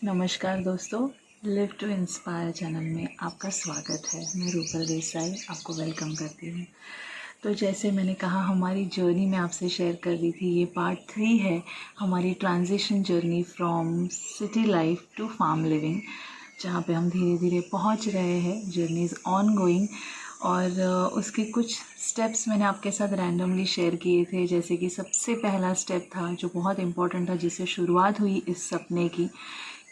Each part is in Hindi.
नमस्कार दोस्तों, लिव टू इंस्पायर चैनल में आपका स्वागत है। मैं रूपल देसाई आपको वेलकम करती हूँ। तो जैसे मैंने कहा, हमारी जर्नी में आपसे शेयर कर रही थी, ये पार्ट 3 है हमारी transition journey from city life to farm living, जहाँ पे हम धीरे धीरे पहुँच रहे हैं। जर्नी इज़ ऑन गोइंग और उसके कुछ स्टेप्स मैंने आपके साथ रैंडमली शेयर किए थे। जैसे कि सबसे पहला स्टेप था जो बहुत इम्पोर्टेंट था, जिससे शुरुआत हुई इस सपने की,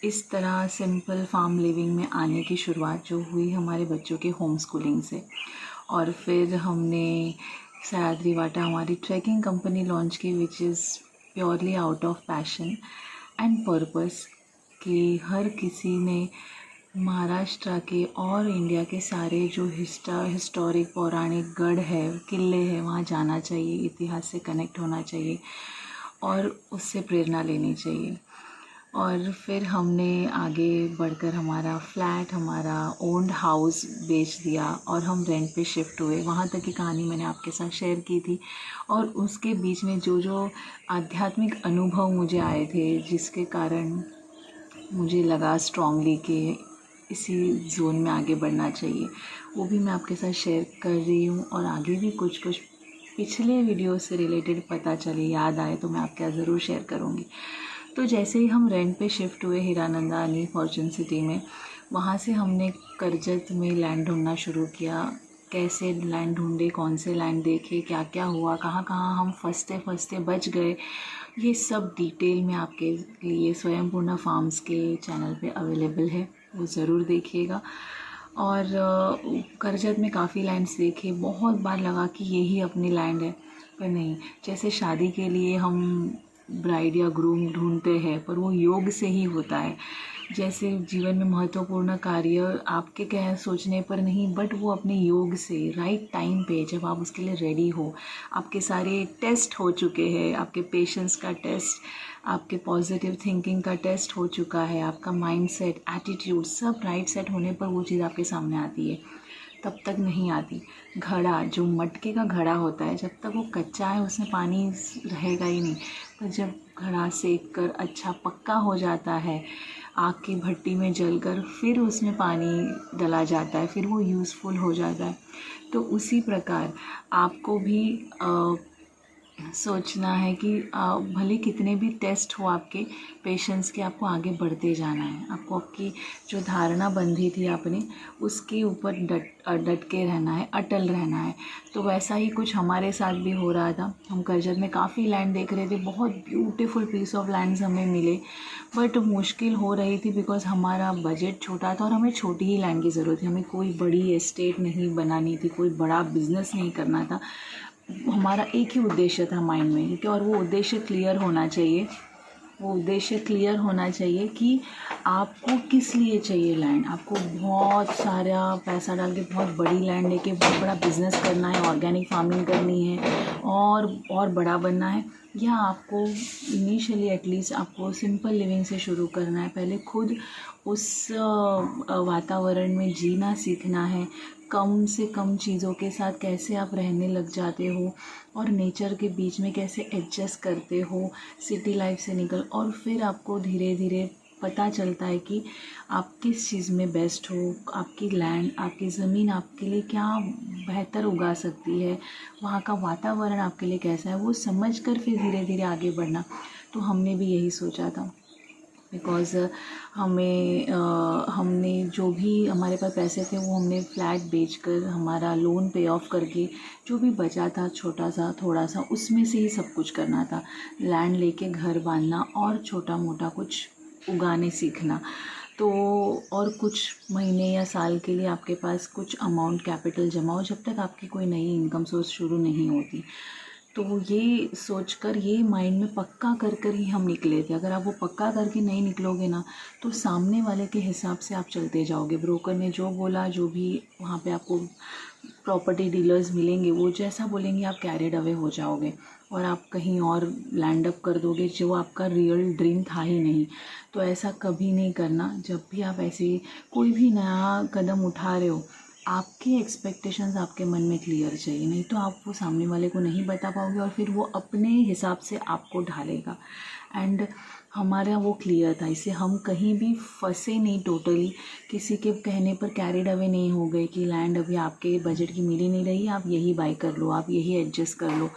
इस तरह सिंपल फार्म लिविंग में आने की शुरुआत जो हुई हमारे बच्चों के होम स्कूलिंग से। और फिर हमने सह्याद्री वाटा हमारी ट्रैकिंग कंपनी लॉन्च की, which is purely out of passion and purpose, कि हर किसी ने महाराष्ट्र के और इंडिया के सारे जो हिस्टोरिक पौराणिक गढ़ है, किले हैं, वहाँ जाना चाहिए, इतिहास से कनेक्ट होना चाहिए और उससे प्रेरणा लेनी चाहिए। और फिर हमने आगे बढ़कर हमारा फ्लैट, हमारा ओन्ड हाउस बेच दिया और हम रेंट पे शिफ्ट हुए। वहाँ तक की कहानी मैंने आपके साथ शेयर की थी। और उसके बीच में जो जो आध्यात्मिक अनुभव मुझे आए थे, जिसके कारण मुझे लगा स्ट्रांगली कि इसी जोन में आगे बढ़ना चाहिए, वो भी मैं आपके साथ शेयर कर रही हूँ। और आगे भी कुछ कुछ पिछले वीडियो से रिलेटेड पता चले, याद आए तो मैं आपके साथ ज़रूर शेयर करूँगी। तो जैसे ही हम रेंट पे शिफ्ट हुए हीरानंदा अनी फॉर्चून सिटी में, वहाँ से हमने करजत में लैंड ढूंढना शुरू किया। कैसे लैंड ढूंढे, कौन से लैंड देखे, क्या क्या हुआ, कहाँ कहाँ हम फंसते फंसते बच गए, ये सब डिटेल में आपके लिए स्वयंपूर्णा फार्म्स के चैनल पे अवेलेबल है, वो ज़रूर देखिएगा। और करजत में काफ़ी लैंड्स देखे, बहुत बार लगा कि यही अपनी लैंड है, पर नहीं। जैसे शादी के लिए हम ब्राइड या ग्रूम ढूंढते हैं, पर वो योग से ही होता है। जैसे जीवन में महत्वपूर्ण कार्य आपके कह सोचने पर नहीं, बट वो अपने योग से राइट टाइम पे, जब आप उसके लिए रेडी हो, आपके सारे टेस्ट हो चुके हैं, आपके पेशेंस का टेस्ट, आपके पॉजिटिव थिंकिंग का टेस्ट हो चुका है, आपका माइंडसेट, एटीट्यूड सब राइट सेट होने पर वो चीज़ आपके सामने आती है, तब तक नहीं आती। घड़ा, जो मटके का घड़ा होता है, जब तक वो कच्चा है उसमें पानी रहेगा ही नहीं, पर जब घड़ा सेक कर अच्छा पक्का हो जाता है, आग की भट्टी में जलकर फिर उसमें पानी डला जाता है, फिर वो यूज़फुल हो जाता है। तो उसी प्रकार आपको भी सोचना है कि भले कितने भी टेस्ट हो आपके पेशेंस के, आपको आगे बढ़ते जाना है। आपको आपकी जो धारणा बंधी थी आपने, उसके ऊपर डट के रहना है, अटल रहना है। तो वैसा ही कुछ हमारे साथ भी हो रहा था। हम करजत में काफ़ी लैंड देख रहे थे, बहुत ब्यूटीफुल पीस ऑफ लैंड्स हमें मिले, बट मुश्किल हो रही थी बिकॉज हमारा बजट छोटा था और हमें छोटी ही लैंड की ज़रूरत थी। हमें कोई बड़ी एस्टेट नहीं बनानी थी, कोई बड़ा बिजनेस नहीं करना था। हमारा एक ही उद्देश्य था माइंड में, क्योंकि और वो उद्देश्य क्लियर होना चाहिए। वो उद्देश्य क्लियर होना चाहिए कि आपको किस लिए चाहिए लैंड। आपको बहुत सारा पैसा डाल के बहुत बड़ी लैंड लेके बहुत बड़ा बिजनेस करना है, ऑर्गेनिक फार्मिंग करनी है और बड़ा बनना है, या आपको इनिशियली एटलीस्ट आपको सिंपल लिविंग से शुरू करना है। पहले खुद उस वातावरण में जीना सीखना है, कम से कम चीज़ों के साथ कैसे आप रहने लग जाते हो और नेचर के बीच में कैसे एडजस्ट करते हो सिटी लाइफ से निकल। और फिर आपको धीरे धीरे पता चलता है कि आप किस चीज़ में बेस्ट हो, आपकी लैंड, आपकी ज़मीन आपके लिए क्या बेहतर उगा सकती है, वहाँ का वातावरण आपके लिए कैसा है, वो समझ कर फिर धीरे धीरे आगे बढ़ना। तो हमने भी यही सोचा था, बिकॉज़ हमने जो भी हमारे पास पैसे थे वो हमने फ्लैट बेचकर, हमारा लोन पे ऑफ करके, जो भी बचा था छोटा सा थोड़ा सा, उसमें से ही सब कुछ करना था। लैंड लेके घर बांधना और छोटा मोटा कुछ उगाने सीखना। तो और कुछ महीने या साल के लिए आपके पास कुछ अमाउंट कैपिटल जमा हो, जब तक आपकी कोई नई इनकम सोर्स शुरू नहीं होती। तो ये सोचकर, ये माइंड में पक्का कर कर ही हम निकले थे। अगर आप वो पक्का करके नहीं निकलोगे ना, तो सामने वाले के हिसाब से आप चलते जाओगे। ब्रोकर ने जो बोला, जो भी वहाँ पे आपको प्रॉपर्टी डीलर्स मिलेंगे, वो जैसा बोलेंगे आप कैरिड अवे हो जाओगे और आप कहीं और लैंड अप कर दोगे, जो आपका रियल ड्रीम था ही नहीं। तो ऐसा कभी नहीं करना। जब भी आप ऐसे कोई भी नया कदम उठा रहे हो, आपकी एक्सपेक्टेशंस आपके मन में क्लियर चाहिए, नहीं तो आप वो सामने वाले को नहीं बता पाओगे और फिर वो अपने हिसाब से आपको ढालेगा। एंड हमारा वो क्लियर था। इससे हम कहीं भी फंसे नहीं टोटली, किसी के कहने पर कैरिड अवे नहीं हो गए कि लैंड अभी आपके बजट की मिल ही नहीं रही, आप यही बाय कर लो, आप यही एडजस्ट कर लो।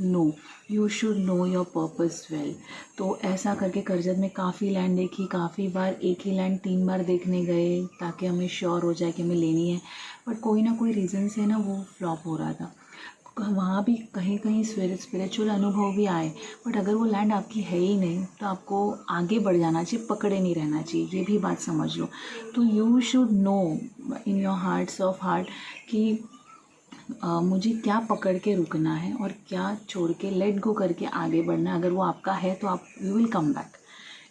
No, you should know your purpose well. तो ऐसा करके करजत में काफ़ी लैंड देखी, काफ़ी बार एक ही लैंड 3 बार देखने गए ताकि हमें श्योर हो जाए कि हमें लेनी है, बट कोई ना कोई रीज़न से ना वो फ्लॉप हो रहा था। वहाँ भी कहीं कहीं स्पिरिचुअल अनुभव भी आए, बट अगर वो लैंड आपकी है ही नहीं तो आपको आगे बढ़ जाना चाहिए, पकड़े नहीं रहना चाहिए, ये भी बात समझ लो। तो you should no in your hearts of heart कि मुझे क्या पकड़ के रुकना है और क्या छोड़ के लेट गो करके आगे बढ़ना है। अगर वो आपका है तो आप यू विल कम बैक।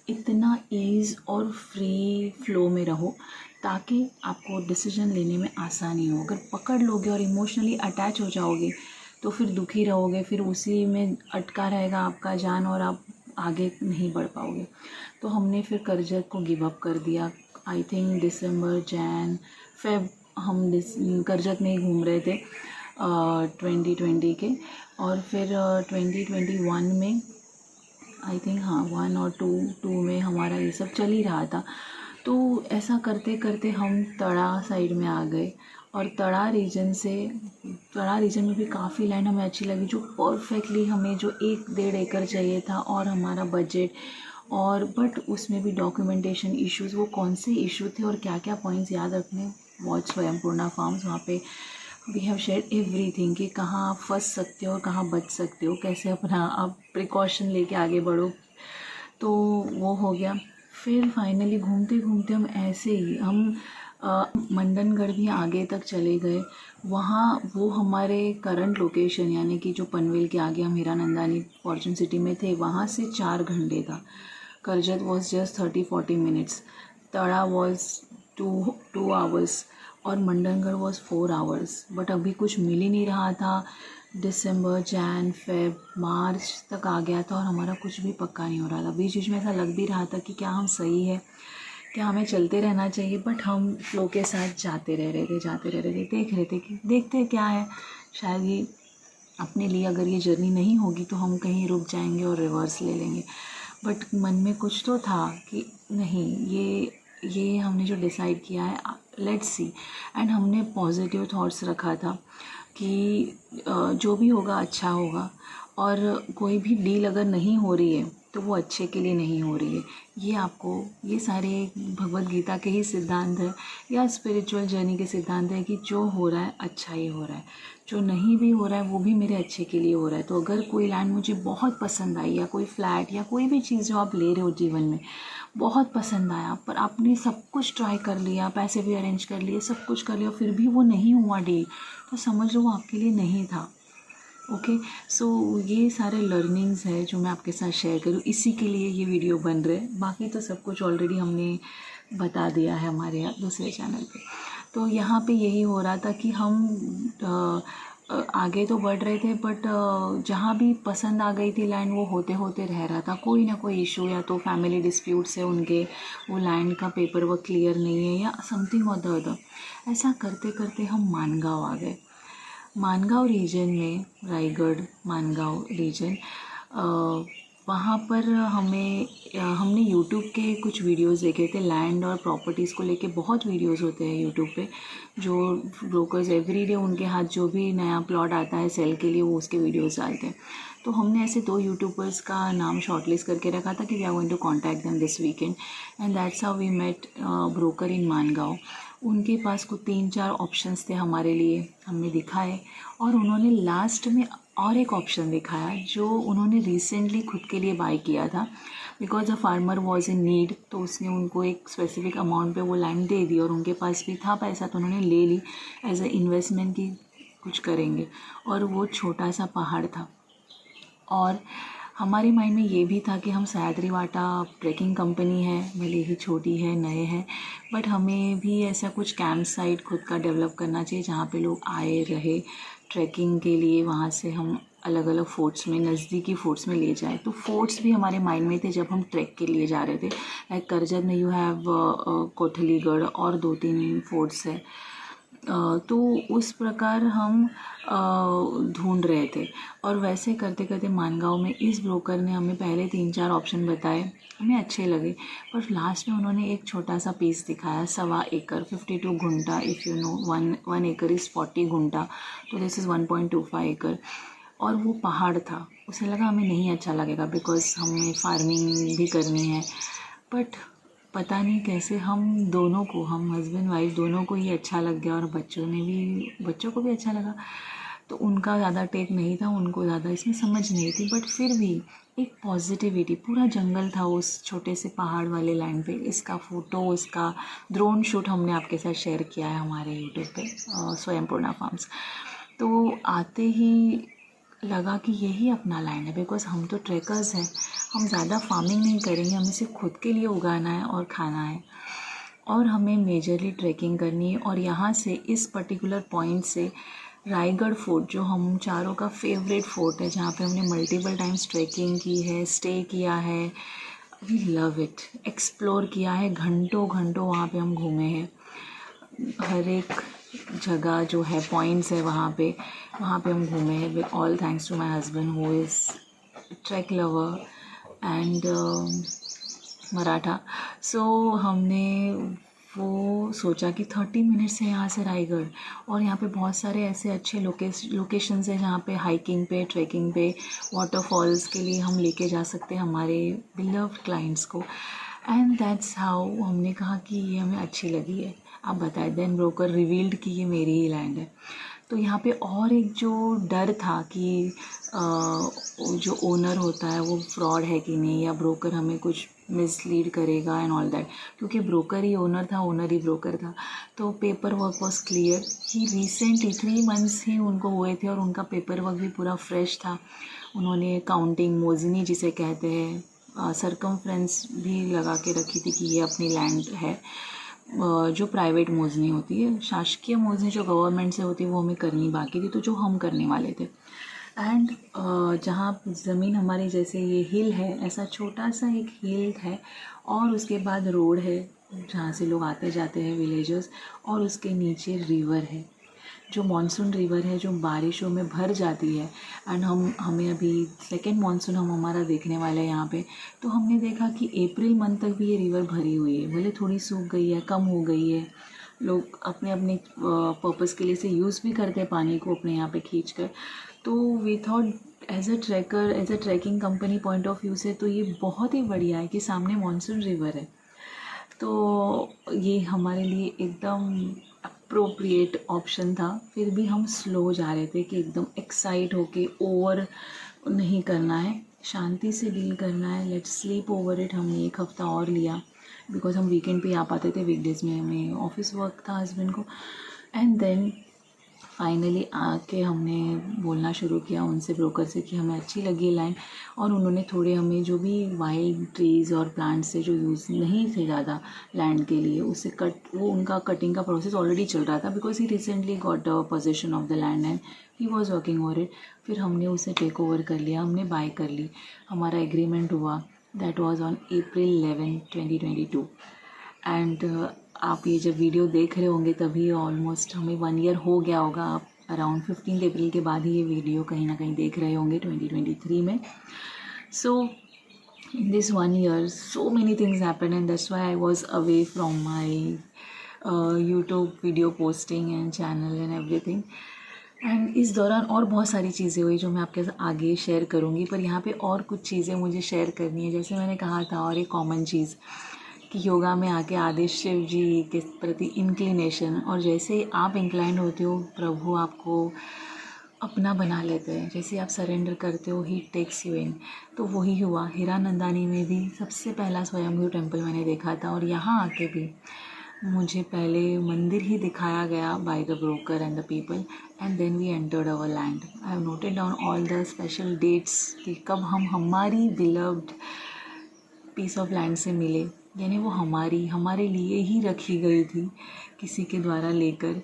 इतना ईज़ और फ्री फ्लो में रहो ताकि आपको डिसीजन लेने में आसानी हो। अगर पकड़ लोगे और इमोशनली अटैच हो जाओगे तो फिर दुखी रहोगे, फिर उसी में अटका रहेगा आपका जान और आप आगे नहीं बढ़ पाओगे। तो हमने फिर करजत को गिव अप कर दिया। I think December Jan Feb हम करजत में ही घूम रहे थे 2020 के, और फिर 2021 में आई थिंक, हाँ 1 और 2 में हमारा ये सब चल ही रहा था। तो ऐसा करते करते हम तड़ा साइड में आ गए, और तड़ा रीजन में भी काफ़ी लैंड हमें अच्छी लगी, जो परफेक्टली हमें जो 1-1.5 एकड़ चाहिए था और हमारा बजट, और बट उसमें भी डॉक्यूमेंटेशन इश्यूज़। वो कौन से इशू थे और क्या क्या पॉइंट्स याद रखने, वॉच स्वयंपूर्णा फार्म्स, वहाँ पे वी हैव शेयर एवरीथिंग कि कहाँ आप फंस सकते हो और कहाँ बच सकते हो, कैसे अपना आप प्रिकॉशन लेके आगे बढ़ो। तो वो हो गया। फिर फाइनली घूमते घूमते हम ऐसे ही मंडनगढ़ भी आगे तक चले गए। वहाँ वो हमारे करंट लोकेशन यानी कि जो पनवेल के आगे हम हीरानंदानी फॉर्चून सिटी में थे, वहाँ से 4 घंटे था। करजत वॉज जस्ट 30-40 मिनट्स, तड़ा वॉज 2 आवर्स, और मंडनगढ़ वॉज 4 आवर्स। बट अभी कुछ मिल ही नहीं रहा था। दिसंबर, जैन, फेब, मार्च तक आ गया था और हमारा कुछ भी पक्का नहीं हो रहा था। बीच बीच में ऐसा लग भी रहा था कि क्या हम सही है, क्या हमें चलते रहना चाहिए, बट हम फ्लो के साथ जाते रह रहे थे, देख रहे थे कि देखते क्या है, शायद ये अपने लिए अगर ये जर्नी नहीं होगी तो हम कहीं रुक जाएंगे और रिवर्स ले लेंगे। बट मन में कुछ तो था कि नहीं, ये हमने जो डिसाइड किया है, लेट्स सी। एंड हमने पॉजिटिव थॉट्स रखा था कि जो भी होगा अच्छा होगा, और कोई भी डील अगर नहीं हो रही है तो वो अच्छे के लिए नहीं हो रही है। ये सारे भगवत गीता के ही सिद्धांत है या स्पिरिचुअल जर्नी के सिद्धांत है कि जो हो रहा है अच्छा ही हो रहा है, जो नहीं भी हो रहा है वो भी मेरे अच्छे के लिए हो रहा है। तो अगर कोई लैंड मुझे बहुत पसंद आई, या कोई फ्लैट या कोई भी चीज़ जो आप ले रहे हो जीवन में बहुत पसंद आया, पर आपने सब कुछ ट्राई कर लिया, पैसे भी अरेंज कर लिए, सब कुछ कर लिया, फिर भी वो नहीं हुआ डील, तो समझ लो वो आपके लिए नहीं था। ओके, सो ये सारे लर्निंग्स है जो मैं आपके साथ शेयर करूँ, इसी के लिए ये वीडियो बन रहे। बाकी तो सब कुछ ऑलरेडी हमने बता दिया है हमारे दूसरे चैनल पे। तो यहाँ पे यही हो रहा था कि हम आगे तो बढ़ रहे थे, बट जहाँ भी पसंद आ गई थी लैंड, वो होते होते रह रहा था कोई ना कोई इशू, या तो फैमिली डिस्प्यूट्स है उनके, वो लैंड का पेपर वर्क क्लियर नहीं है, या समथिंग और द अदर। ऐसा करते करते हम मानगांव आ गए। मानगांव रीजन में, रायगढ़ मानगांव रीजन, वहाँ पर हमने यूट्यूब के कुछ वीडियोस देखे थे लैंड और प्रॉपर्टीज़ को लेके। बहुत वीडियोस होते हैं यूट्यूब पे, जो ब्रोकर्स एवरीडे उनके हाथ जो भी नया प्लॉट आता है सेल के लिए वो उसके वीडियोस डालते हैं। तो हमने ऐसे 2 यूट्यूबर्स का नाम शॉर्टलिस्ट करके रखा था कि we are going to contact them this weekend, and that's how we met broker in Mangaon. उनके पास कुछ 3-4 ऑप्शंस थे हमारे लिए, हमने दिखाए, और उन्होंने लास्ट में और एक ऑप्शन दिखाया जो उन्होंने रिसेंटली खुद के लिए बाय किया था, because a farmer was in need. तो उसने उनको एक स्पेसिफिक अमाउंट पे वो लैंड दे दी, और उनके पास भी था पैसा तो उन्होंने ले ली एज अ इन्वेस्टमेंट की कुछ करेंगे। और वो छोटा सा पहाड़ था, और हमारे माइंड में ये भी था कि हम सह्याद्री वाटा ट्रैकिंग कंपनी है, भले ही छोटी है, नए हैं, बट हमें भी ऐसा कुछ कैंप साइट खुद का डेवलप करना चाहिए जहाँ पे लोग आए रहे ट्रैकिंग के लिए। वहाँ से हम अलग अलग फोर्ट्स में, नज़दीकी फोर्ट्स में ले जाए। तो फोर्ट्स भी हमारे माइंड में थे जब हम ट्रैक के लिए जा रहे थे। लाइक करजत में यू हैव कोठलीगढ़ और 2-3 फोर्ट्स है, तो उस प्रकार हम ढूंढ रहे थे। और वैसे करते करते मानगांव में इस ब्रोकर ने हमें पहले 3-4 ऑप्शन बताए, हमें अच्छे लगे, पर लास्ट में उन्होंने एक छोटा सा पीस दिखाया, 1.25 एकड़ 52 गुंटा। इफ़ यू नो, वन एकड़ इज़ 40 गुंटा, तो दिस इज़ 1.25 एकड़। और वो पहाड़ था, उसे लगा हमें नहीं अच्छा लगेगा बिकॉज़ हमें फार्मिंग भी करनी है। बट पता नहीं कैसे हम हस्बैंड वाइफ दोनों को ही अच्छा लग गया, और बच्चों को भी अच्छा लगा। तो उनका ज़्यादा टेक नहीं था, उनको ज़्यादा इसमें समझ नहीं थी, बट फिर भी एक पॉजिटिविटी, पूरा जंगल था उस छोटे से पहाड़ वाले लैंड पे। इसका फ़ोटो, इसका ड्रोन शूट हमने आपके साथ शेयर किया है हमारे यूट्यूब पे, स्वयंपूर्णा फार्म्स। तो आते ही लगा कि यही अपना लैंड है, बिकॉज़ हम तो ट्रैकर्स हैं, हम ज़्यादा फार्मिंग नहीं करेंगे, हमें सिर्फ खुद के लिए उगाना है और खाना है, और हमें मेजरली ट्रैकिंग करनी है। और यहाँ से, इस पर्टिकुलर पॉइंट से, रायगढ़ फोर्ट, जो हम चारों का फेवरेट फोर्ट है, जहाँ पे हमने मल्टीपल टाइम्स ट्रैकिंग की है, स्टे किया है, वी लव इट, एक्सप्लोर किया है, घंटों घंटों वहाँ पे हम घूमे हैं। हर एक जगह जो है, पॉइंट्स है वहाँ पे हम घूमे हैं, with all thanks to my husband who is trek lover and Maratha. सो हमने वो सोचा कि 30 मिनट्स है यहाँ से रायगढ़, और यहाँ पे बहुत सारे ऐसे अच्छे लोकेशंस हैं जहाँ पे हाइकिंग पे, ट्रैकिंग पे, वाटरफॉल्स के लिए हम लेके जा सकते हैं हमारे बिलव्ड क्लाइंट्स को। एंड दैट्स हाउ हमने कहा कि ये हमें अच्छी लगी है। आप बताएं, देन ब्रोकर रिवील्ड कि ये मेरी ही लैंड है। तो यहाँ पे और एक जो डर था कि जो ओनर होता है वो फ्रॉड है कि नहीं, या ब्रोकर हमें कुछ मिसलीड करेगा एंड ऑल दैट, क्योंकि ब्रोकर ही ओनर था, ओनर ही ब्रोकर था। तो पेपर वर्क वॉज क्लियर। ही रिसेंटली 3 मंथ्स ही उनको हुए थे, और उनका पेपर वर्क भी पूरा फ्रेश था। उन्होंने काउंटिंग, मोजनी जिसे कहते हैं, सरकमफ्रेंस भी लगा के रखी थी कि ये अपनी लैंड है। जो प्राइवेट मोजनी होती है, शासकीय मोजनी जो गवर्नमेंट से होती है वो हमें करनी बाकी थी, तो जो हम करने वाले थे। एंड जहाँ ज़मीन हमारी, जैसे ये हिल है, ऐसा छोटा सा एक हिल है, और उसके बाद रोड है जहाँ से लोग आते जाते हैं, विलेजर्स, और उसके नीचे रिवर है, जो मॉनसून रिवर है, जो बारिशों में भर जाती है। एंड हमें अभी सेकेंड मॉनसून हमारा देखने वाला है यहाँ पे। तो हमने देखा कि अप्रैल मंथ तक भी ये रिवर भरी हुई है, भले थोड़ी सूख गई है, कम हो गई है, लोग अपने अपने पर्पज़ के लिए से यूज़ भी करते हैं पानी को अपने यहाँ पे खींच कर। तो we thought, as a trekker, as a trekking company point of view से, तो ये बहुत ही बढ़िया है कि सामने मॉनसून रिवर है। तो ये हमारे लिए एकदम अप्रोप्रिएट ऑप्शन था। फिर भी हम स्लो जा रहे थे कि एकदम एक्साइट होके ओवर नहीं करना है, शांति से डील करना है, लेट्स स्लीप ओवर इट। हमने 1 हफ़्ता और लिया, बिकॉज हम वीकेंड पे आ पाते थे, वीकडेज़ में हमें ऑफिस वर्क था हस्बैंड को। एंड देन फाइनली आके हमने बोलना शुरू किया उनसे, ब्रोकर से, कि हमें अच्छी लगी लैंड। और उन्होंने थोड़े हमें जो भी वाइल्ड ट्रीज़ और प्लांट्स से जो यूज़ नहीं थे ज़्यादा लैंड के लिए, उससे वो उनका कटिंग का प्रोसेस ऑलरेडी चल रहा था, because he recently got a position of the land and he was working over it. फिर हमने उसे टेक ओवर कर लिया, हमने बाय कर ली, हमारा एग्रीमेंट हुआ। That was on April 11, 2022। And आप ये जब वीडियो देख रहे होंगे तभी ऑलमोस्ट हमें 1 ईयर हो गया होगा। आप अराउंड 15 अप्रैल के बाद ही ये वीडियो कहीं ना कहीं देख रहे होंगे 2023 में। सो in this 1 year so many things happened, and that's why I was away from my YouTube video posting and channel and everything. And इस दौरान और बहुत सारी चीज़ें हुई जो मैं आपके साथ आगे शेयर करूँगी, पर यहाँ पे और कुछ चीज़ें मुझे शेयर करनी है। जैसे मैंने कहा था, और एक कॉमन चीज़ कि योगा में आके आदिश शिव जी के प्रति इंक्लिनेशन, और जैसे ही आप इंक्लाइंड होते हो, प्रभु आपको अपना बना लेते हैं। जैसे आप सरेंडर करते हो, ही टेक्स यू इन। तो वही हुआ हीरानंदानी में भी। सबसे पहला स्वयंभू टेम्पल मैंने देखा था, और यहाँ आके भी मुझे पहले मंदिर ही दिखाया गया by the broker and the people, and then we entered our land. I have noted down all the special dates कि कब हम हमारी बिलव्ड पीस ऑफ लैंड से मिले, यानी वो हमारे लिए ही रखी गई थी किसी के द्वारा लेकर,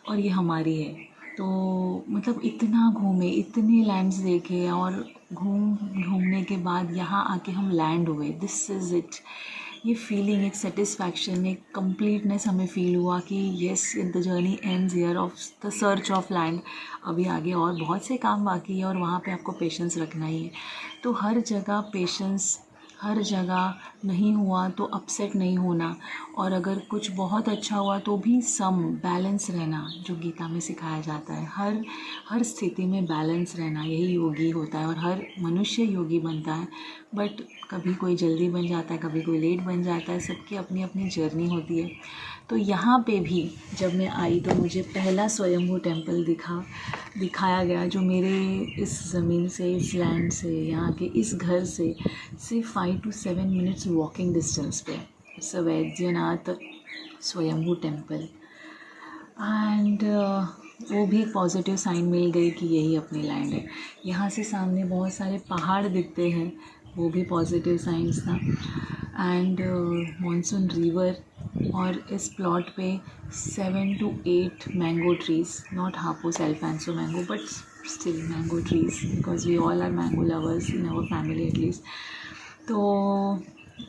और ये हमारी है। तो मतलब इतना घूमे, इतने लैंड्स देखे, और घूमने के बाद यहाँ आके हम लैंड हुए। दिस इज़ इट ये फीलिंग, एक सेटिस्फैक्शन, एक कंप्लीटनेस हमें फील हुआ कि yes, the journey ends here of the search of land. अभी आगे और बहुत से काम बाकी है और वहाँ पे आपको पेशेंस रखना ही है। तो हर जगह पेशेंस, हर जगह नहीं हुआ तो अपसेट नहीं होना, और अगर कुछ बहुत अच्छा हुआ तो भी सम बैलेंस रहना, जो गीता में सिखाया जाता है। हर स्थिति में बैलेंस रहना, यही योगी होता है, और हर मनुष्य योगी बनता है। बट कभी कोई जल्दी बन जाता है, कभी कोई लेट बन जाता है, सबकी अपनी अपनी जर्नी होती है। तो यहाँ पे भी जब मैं आई तो मुझे पहला स्वयंभू टेम्पल दिखाया गया, जो मेरे इस ज़मीन से, इस लैंड से, यहाँ के इस घर से सिर्फ 5 to 7 मिनट्स वॉकिंग डिस्टेंस पे। इट्स अ वैद्यनाथ स्वयंभू टेम्पल। एंड वो भी एक पॉजिटिव साइन मिल गई कि यही अपनी लैंड है। यहाँ से सामने बहुत सारे पहाड़ दिखते हैं, वो भी पॉजिटिव साइंस था। एंड मानसून रिवर, और इस प्लॉट पे 7 to 8 mango trees, not Hapus Alphonso mango but still mango trees, because we all are mango lovers in our family at least. तो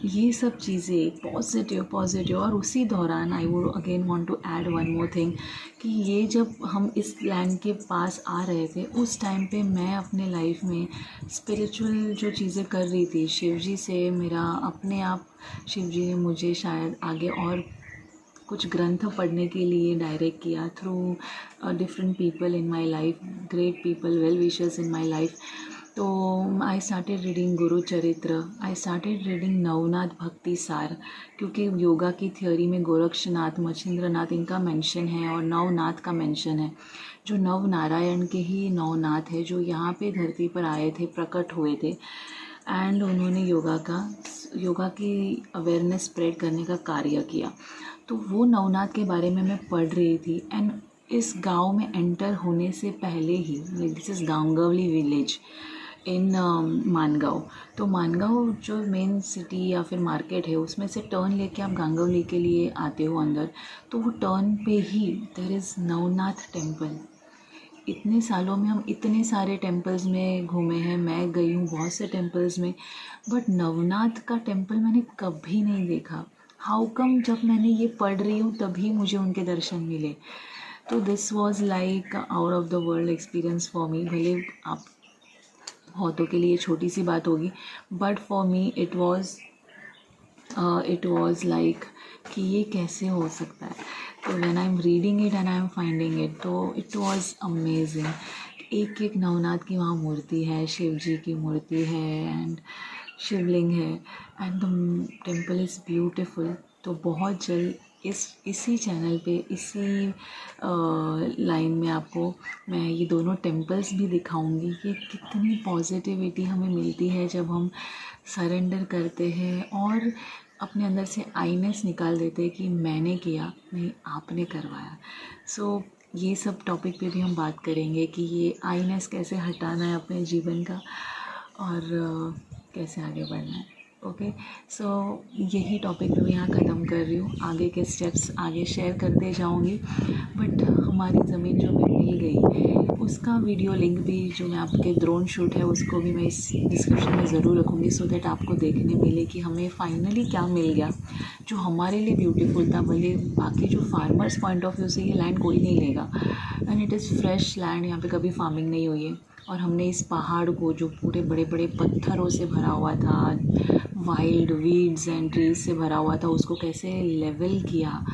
ये सब चीज़ें पॉजिटिव। और उसी दौरान I would again want to add one more thing, कि ये जब हम इस लैंड के पास आ रहे थे उस टाइम पे मैं अपने लाइफ में स्पिरिचुअल जो चीज़ें कर रही थी, शिव जी से मेरा अपने आप, शिव जी ने मुझे शायद आगे और कुछ ग्रंथ पढ़ने के लिए डायरेक्ट किया through different people in my life, great people, well wishers in my life. तो आई स्टार्टेड रीडिंग गुरु चरित्र, आई स्टार्टेड रीडिंग नवनाथ भक्ति सार, क्योंकि योगा की थ्योरी में गोरक्षनाथ, मच्छिंद्रनाथ इनका मेंशन है और नवनाथ का मेंशन है, जो नव नारायण के ही नवनाथ है, जो यहाँ पे धरती पर आए थे, प्रकट हुए थे। एंड उन्होंने योगा की अवेयरनेस स्प्रेड करने का कार्य किया। तो वो नवनाथ के बारे में मैं पढ़ रही थी। एंड इस गांव में एंटर होने से पहले ही, this is Gangavali village in Mangaon. तो मानगांव जो मेन सिटी या फिर मार्केट है, उसमें से टर्न लेके आप गांगवली के लिए आते हो अंदर, तो वो टर्न पे ही देयर इज़ नवनाथ टेम्पल। इतने सालों में हम इतने सारे टेम्पल्स में घूमे हैं, मैं गई हूँ बहुत से टेम्पल्स में, बट नवनाथ का टेम्पल मैंने कभी नहीं देखा। हाउ कम, जब मैंने ये पढ़ रही हूँ तभी मुझे उनके दर्शन मिले। तो this was like out of the world experience for me. भले आप बहुतों के लिए छोटी सी बात होगी, but for me it was like कि ये कैसे हो सकता है। तो when I am reading it and I am finding it, तो इट वॉज अमेजिंग। एक एक नवनाथ की वहाँ मूर्ति है, शिव जी की मूर्ति है, एंड शिवलिंग है, and the temple is beautiful. तो बहुत जल्द इसी चैनल पे, इसी लाइन में आपको मैं ये दोनों टेम्पल्स भी दिखाऊंगी कि कितनी पॉजिटिविटी हमें मिलती है जब हम सरेंडर करते हैं और अपने अंदर से आईनेस निकाल देते हैं कि मैंने किया नहीं, आपने करवाया। सो ये सब टॉपिक पे भी हम बात करेंगे कि ये आईनेस कैसे हटाना है अपने जीवन का, और कैसे आगे बढ़ना है। ओके, सो यही टॉपिक मैं यहाँ ख़त्म कर रही हूँ। आगे के स्टेप्स आगे शेयर करते जाऊँगी, बट हमारी ज़मीन जो हमें मिल गई उसका वीडियो लिंक भी, जो मैं आपके ड्रोन शूट है उसको भी मैं इस डिस्क्रिप्शन में ज़रूर रखूँगी, सो दैट आपको देखने मिले कि हमें फाइनली क्या मिल गया जो हमारे लिए ब्यूटीफुल था। भले बाकी जो फार्मर्स पॉइंट ऑफ व्यू से ये लैंड कोई नहीं लेगा, and it is fresh land, यहाँ पे कभी फार्मिंग नहीं हुई है। और हमने इस पहाड़ को, जो पूरे बड़े बड़े पत्थरों से भरा हुआ था, वाइल्ड वीड्स एंड ट्रीज से भरा हुआ था, उसको कैसे लेवल किया,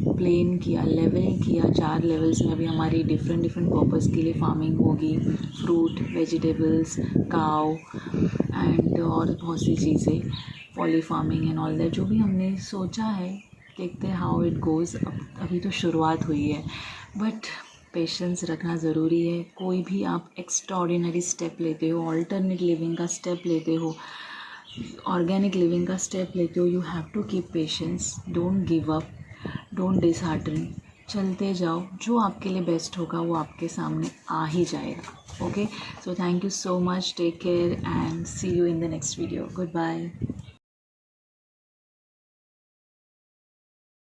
प्लेन किया, लेवल किया। 4 लेवल्स में अभी हमारी डिफरेंट पर्पज़ के लिए फार्मिंग होगी, फ्रूट, वेजिटेबल्स, काव एंड और बहुत सी चीज़ें, poly farming and all that, जो भी हमने सोचा है। देखते हैं हाउ इट गोज़। अभी तो शुरुआत हुई है, बट पेशेंस रखना ज़रूरी है। कोई भी आप एक्स्ट्राऑर्डिनरी स्टेप लेते हो, ऑल्टरनेट लिविंग का स्टेप लेते हो, ऑर्गेनिक लिविंग का स्टेप लेते हो, you have to keep patience, don't give up, don't dishearten, चलते जाओ। जो आपके लिए बेस्ट होगा वो आपके सामने आ ही जाएगा। Okay, so thank you so much, take care and see you in the next video. Good bye.